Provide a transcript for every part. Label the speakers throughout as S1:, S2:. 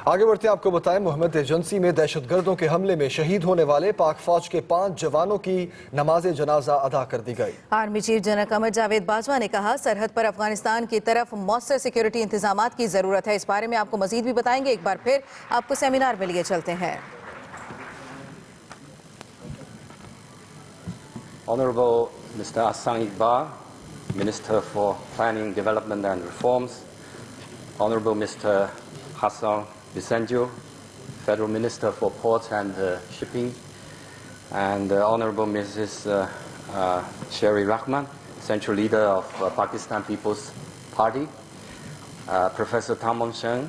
S1: आगे बढ़ते हैं आपको बताएं, मोहम्मद एजेंसी में दहशतगर्दों के हमले में शहीद होने वाले पाक फौज के 5 जवानों की नमाज जनाजा अदा कर दी गई।
S2: Army chief general Qamar Javed Bajwa ने कहा, सरहद पर अफगानिस्तान की तरफ मौसर सिक्योरिटी इंतजामात की जरूरत है। इस बारे में आपको मजीद भी बताएंगे। एक बार फिर आपको सेमिनार में लिए चलते हैं।
S3: Honorable Mr. Ahsan Iqbal, Minister for Planning, Development and Reforms, Honorable Mr. Hassan Bisenjo, Federal Minister for Ports and Shipping, and Honorable Mrs. Sherry Rahman, Central Leader of Pakistan People's Party, Professor Tamon Sheng,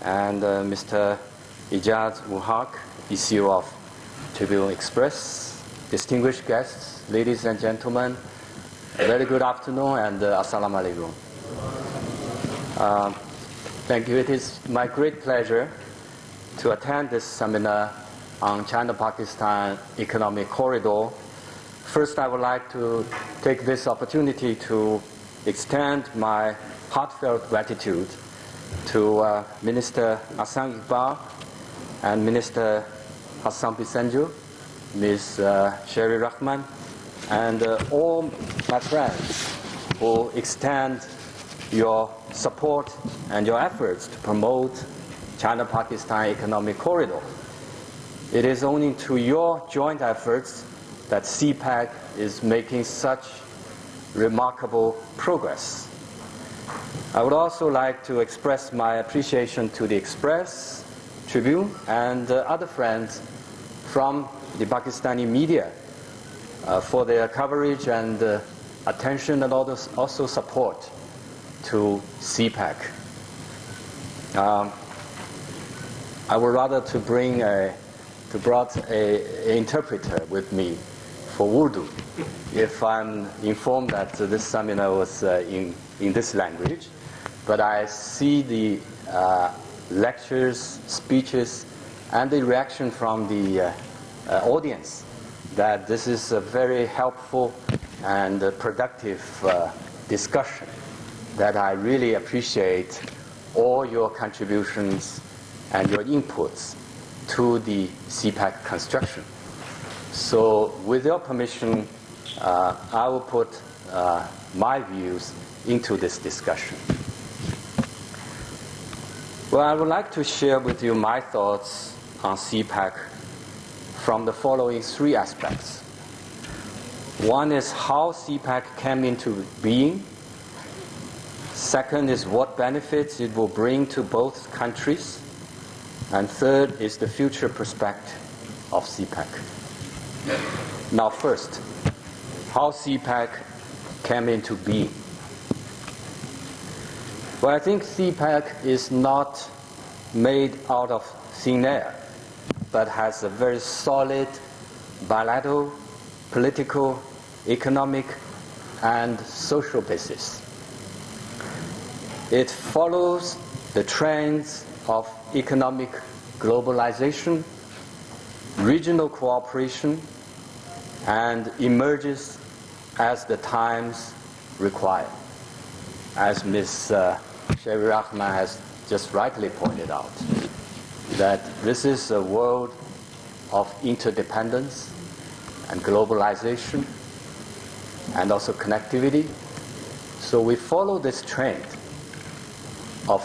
S3: and Mr. Ijaz Muhaq, ECO of Tribune Express, distinguished guests, ladies and gentlemen, a very good afternoon and assalamu alaikum. Thank you. It is my great pleasure to attend this seminar on China-Pakistan Economic Corridor. First, I would like to take this opportunity to extend my heartfelt gratitude to Minister Ahsan Iqbal and Minister Hassan Bisenjo, Ms. Sherry Rahman, and all my friends who extend your support and your efforts to promote China-Pakistan Economic Corridor. It is only through your joint efforts that CPEC is making such remarkable progress. I would also like to express my appreciation to the Express, Tribune, and other friends from the Pakistani media for their coverage and attention and also support to CPEC. I would rather to brought an interpreter with me for Urdu if I'm informed that this seminar was in this language. But I see the lectures, speeches, and the reaction from the audience that this is a very helpful and productive discussion, that I really appreciate all your contributions and your inputs to the CPEC construction. So with your permission, I will put my views into this discussion. Well, I would like to share with you my thoughts on CPEC from the following 3 aspects. One is how CPEC came into being. Second is what benefits it will bring to both countries. And third is the future perspective of CPEC. Now first, how CPEC came into being. Well, I think CPEC is not made out of thin air, but has a very solid bilateral, political, economic, and social basis. It follows the trends of economic globalization, regional cooperation, and emerges as the times require. As Ms. Sherry Rahman has just rightly pointed out, that this is a world of interdependence and globalization and also connectivity. So we follow this trend of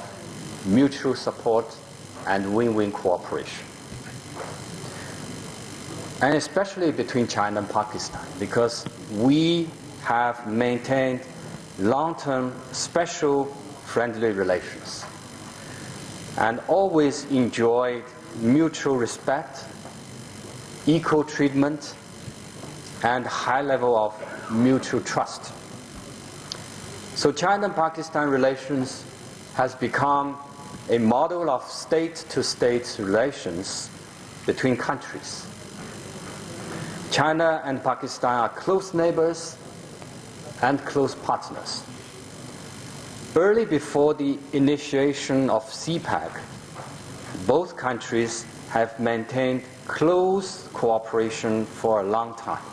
S3: mutual support and win-win cooperation. And especially between China and Pakistan, because we have maintained long-term special friendly relations and always enjoyed mutual respect, equal treatment, and high level of mutual trust. So China and Pakistan relations has become a model of state-to-state relations between countries. China and Pakistan are close neighbors and close partners. Early before the initiation of CPEC, both countries have maintained close cooperation for a long time.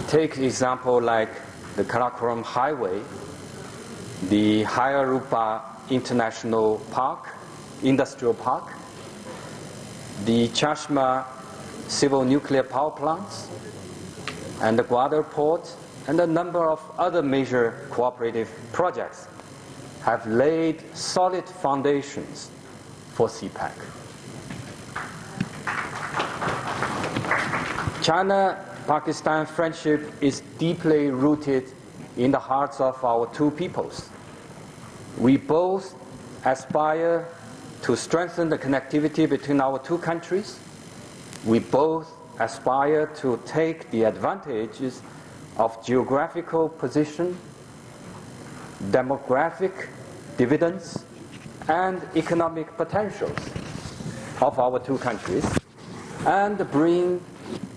S3: Take example like the Karakoram Highway, the Haya Rupa International Park, Industrial Park, the Chashma civil nuclear power plants, and the Gwadar port, and a number of other major cooperative projects have laid solid foundations for CPEC. China-Pakistan friendship is deeply rooted in the hearts of our two peoples. We both aspire to strengthen the connectivity between our two countries. We both aspire to take the advantages of geographical position, demographic dividends, and economic potentials of our two countries, and bring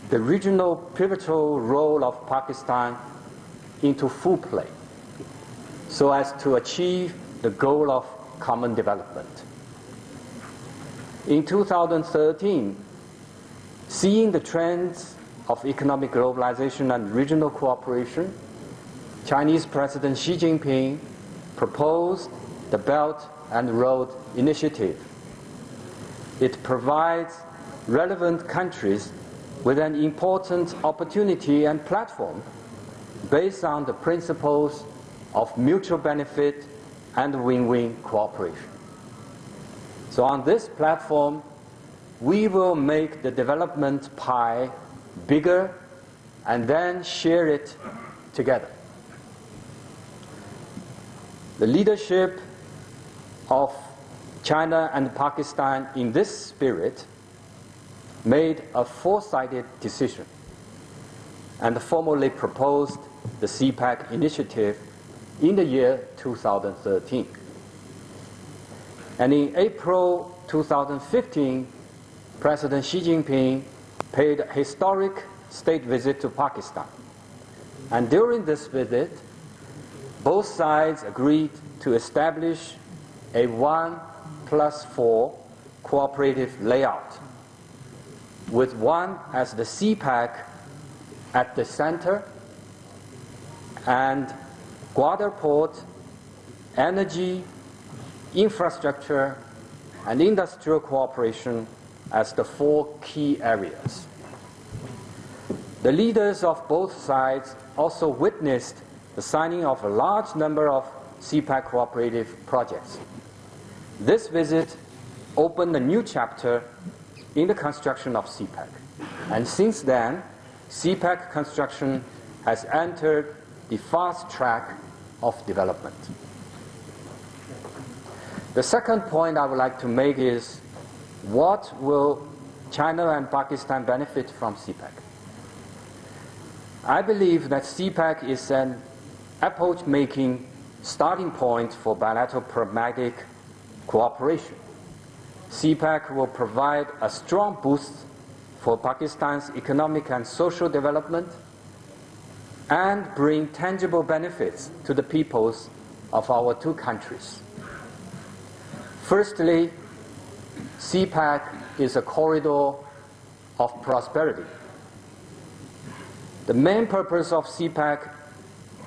S3: the regional pivotal role of Pakistan into full play so as to achieve the goal of common development. In 2013, seeing the trends of economic globalization and regional cooperation, Chinese President Xi Jinping proposed the Belt and Road Initiative. It provides relevant countries with an important opportunity and platform based on the principles of mutual benefit and win-win cooperation. So on this platform, we will make the development pie bigger and then share it together. The leadership of China and Pakistan in this spirit made a foresighted decision and formally proposed the CPEC initiative in the year 2013. And in April 2015, President Xi Jinping paid a historic state visit to Pakistan. And during this visit, both sides agreed to establish a 1+4 cooperative layout, with one as the CPEC at the center, and Gwadar Port, energy, infrastructure, and industrial cooperation as the four key areas. The leaders of both sides also witnessed the signing of a large number of CPEC cooperative projects. This visit opened a new chapter in the construction of CPEC. And since then, CPEC construction has entered the fast track of development. The second point I would like to make is, what will China and Pakistan benefit from CPEC? I believe that CPEC is an epoch-making starting point for bilateral pragmatic cooperation. CPEC will provide a strong boost for Pakistan's economic and social development and bring tangible benefits to the peoples of our two countries. Firstly, CPEC is a corridor of prosperity. The main purpose of CPEC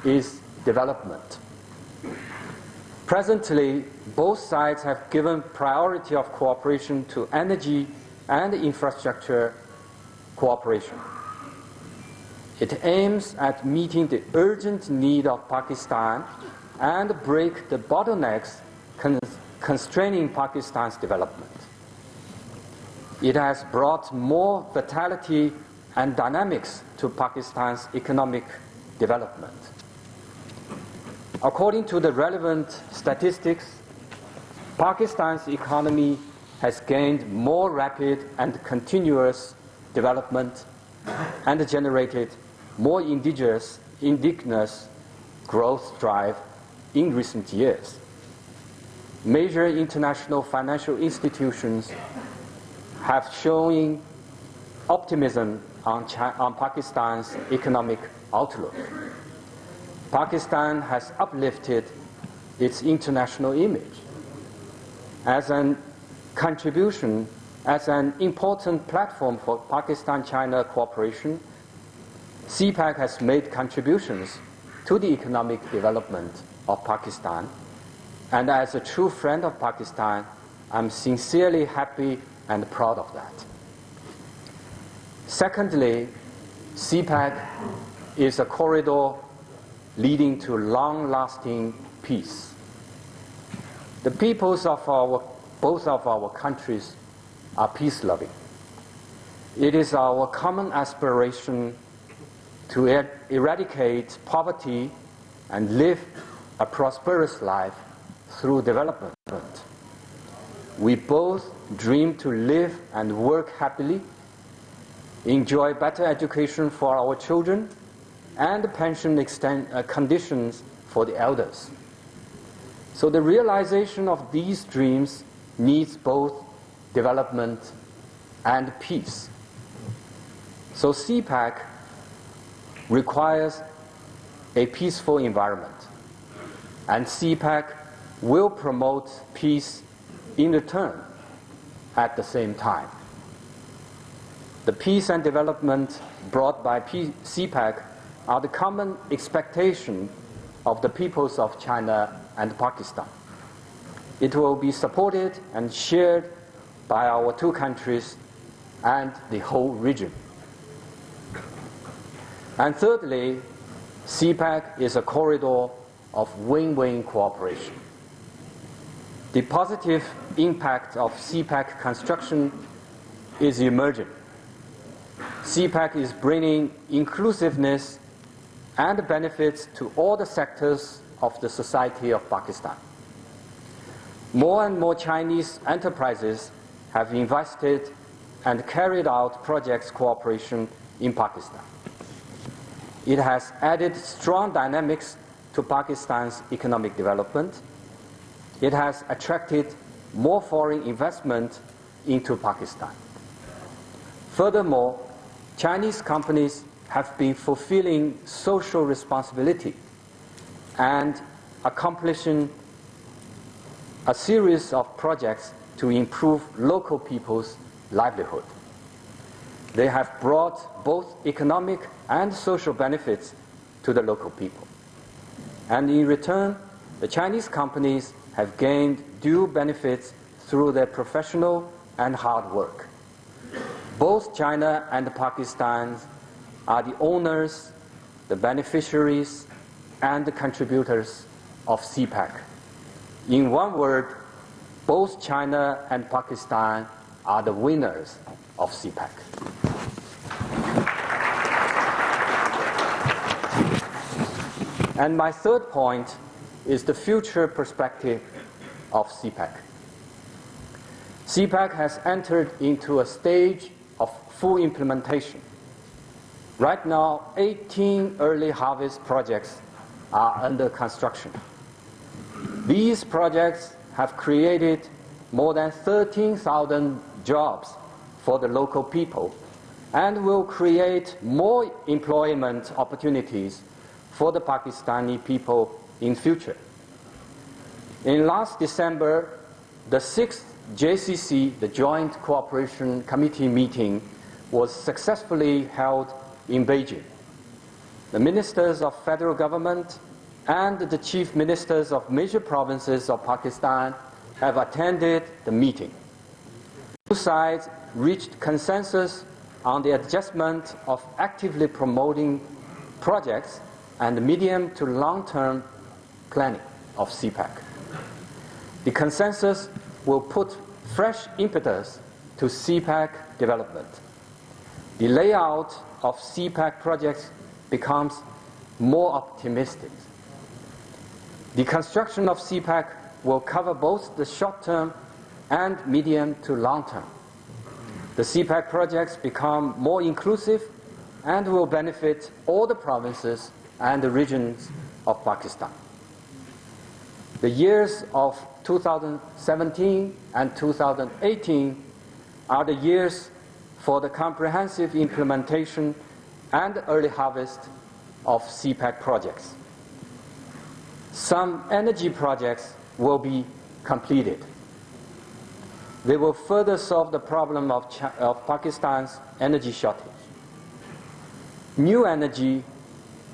S3: is development. Presently, both sides have given priority of cooperation to energy and infrastructure cooperation. It aims at meeting the urgent need of Pakistan and break the bottlenecks constraining Pakistan's development. It has brought more vitality and dynamics to Pakistan's economic development. According to the relevant statistics, Pakistan's economy has gained more rapid and continuous development and generated more indigenous growth drive in recent years. Major international financial institutions have shown optimism on Pakistan's economic outlook. Pakistan has uplifted its international image as an contribution, as an important platform for Pakistan-China cooperation. CPEC has made contributions to the economic development of Pakistan, and as a true friend of Pakistan, I'm sincerely happy and proud of that. Secondly, CPEC is a corridor leading to long-lasting peace. The peoples of both of our countries are peace-loving. It is our common aspiration to eradicate poverty and live a prosperous life through development. We both dream to live and work happily, enjoy better education for our children, and pension conditions for the elders. So the realization of these dreams needs both development and peace. So CPEC requires a peaceful environment, and CPEC will promote peace in return at the same time. The peace and development brought by CPEC are the common expectation of the peoples of China and Pakistan. It will be supported and shared by our two countries and the whole region. And thirdly, CPEC is a corridor of win-win cooperation. The positive impact of CPEC construction is emerging. CPEC is bringing inclusiveness and benefits to all the sectors of the society of Pakistan. More and more Chinese enterprises have invested and carried out projects cooperation in Pakistan. It has added strong dynamics to Pakistan's economic development. It has attracted more foreign investment into Pakistan. Furthermore, Chinese companies have been fulfilling social responsibility and accomplishing a series of projects to improve local people's livelihood. They have brought both economic and social benefits to the local people. And in return, the Chinese companies have gained due benefits through their professional and hard work. Both China and Pakistan are the owners, the beneficiaries, and the contributors of CPEC. In one word, both China and Pakistan are the winners of CPEC. And my third point is the future perspective of CPEC. CPEC has entered into a stage of full implementation. Right now, 18 early harvest projects are under construction. These projects have created more than 13,000 jobs for the local people and will create more employment opportunities for the Pakistani people in future. In last December, the 6th JCC, the Joint Cooperation Committee meeting, was successfully held in Beijing. The ministers of federal government and the chief ministers of major provinces of Pakistan have attended the meeting. Two sides reached consensus on the adjustment of actively promoting projects and medium to long-term planning of CPEC. The consensus will put fresh impetus to CPEC development. The layout of CPEC projects becomes more optimistic. The construction of CPEC will cover both the short-term and medium to long-term. The CPEC projects become more inclusive and will benefit all the provinces and the regions of Pakistan. The years of 2017 and 2018 are the years for the comprehensive implementation and early harvest of CPEC projects. Some energy projects will be completed. They will further solve the problem of Pakistan's energy shortage. New energy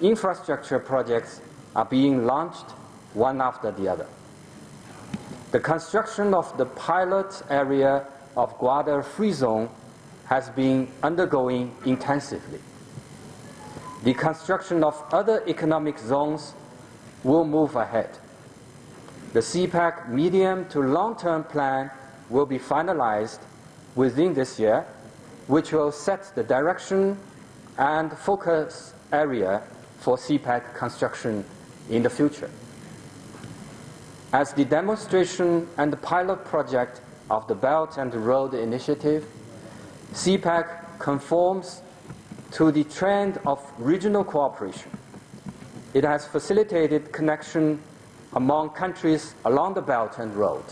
S3: infrastructure projects are being launched one after the other. The construction of the pilot area of Gwadar Free Zone has been undergoing intensively. The construction of other economic zones will move ahead. The CPEC medium to long-term plan will be finalized within this year, which will set the direction and focus area for CPEC construction in the future. As the demonstration and the pilot project of the Belt and Road Initiative, CPEC conforms to the trend of regional cooperation. It has facilitated connection among countries along the Belt and Road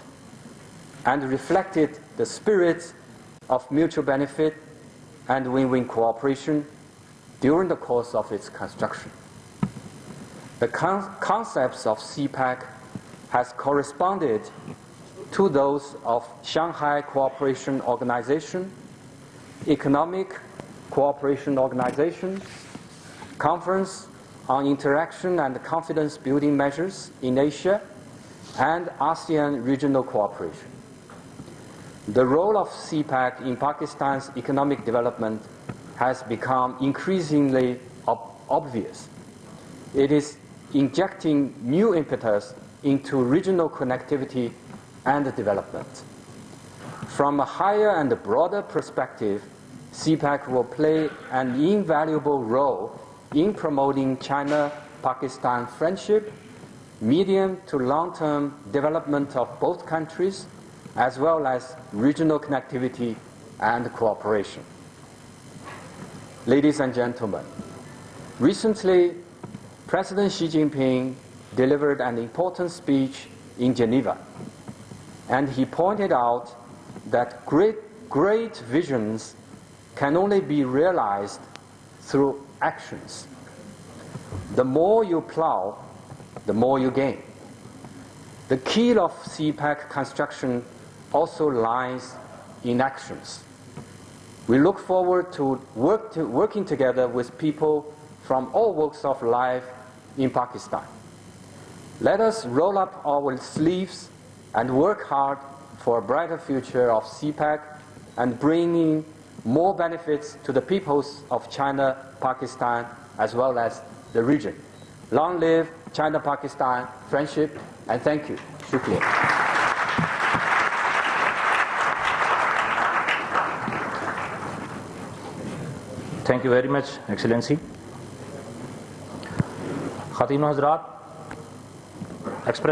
S3: and reflected the spirit of mutual benefit and win-win cooperation during the course of its construction. The concepts of CPEC has corresponded to those of Shanghai Cooperation Organization, Economic Cooperation Organization, Conference on Interaction and Confidence Building Measures in Asia, and ASEAN Regional Cooperation. The role of CPEC in Pakistan's economic development has become increasingly obvious. It is injecting new impetus into regional connectivity and development. From a higher and broader perspective, CPEC will play an invaluable role in promoting China-Pakistan friendship, medium to long-term development of both countries, as well as regional connectivity and cooperation. Ladies and gentlemen, recently, President Xi Jinping delivered an important speech in Geneva, and he pointed out that great visions can only be realized through actions. The more you plow, the more you gain. The key of CPEC construction also lies in actions. We look forward to working together with people from all walks of life in Pakistan. Let us roll up our sleeves and work hard for a brighter future of CPEC and bringing more benefits to the peoples of China, Pakistan, as well as the region. Long live China-Pakistan friendship, and thank you. Shukriya.
S4: Thank you very much, Excellency. Khateenon Hazrat, express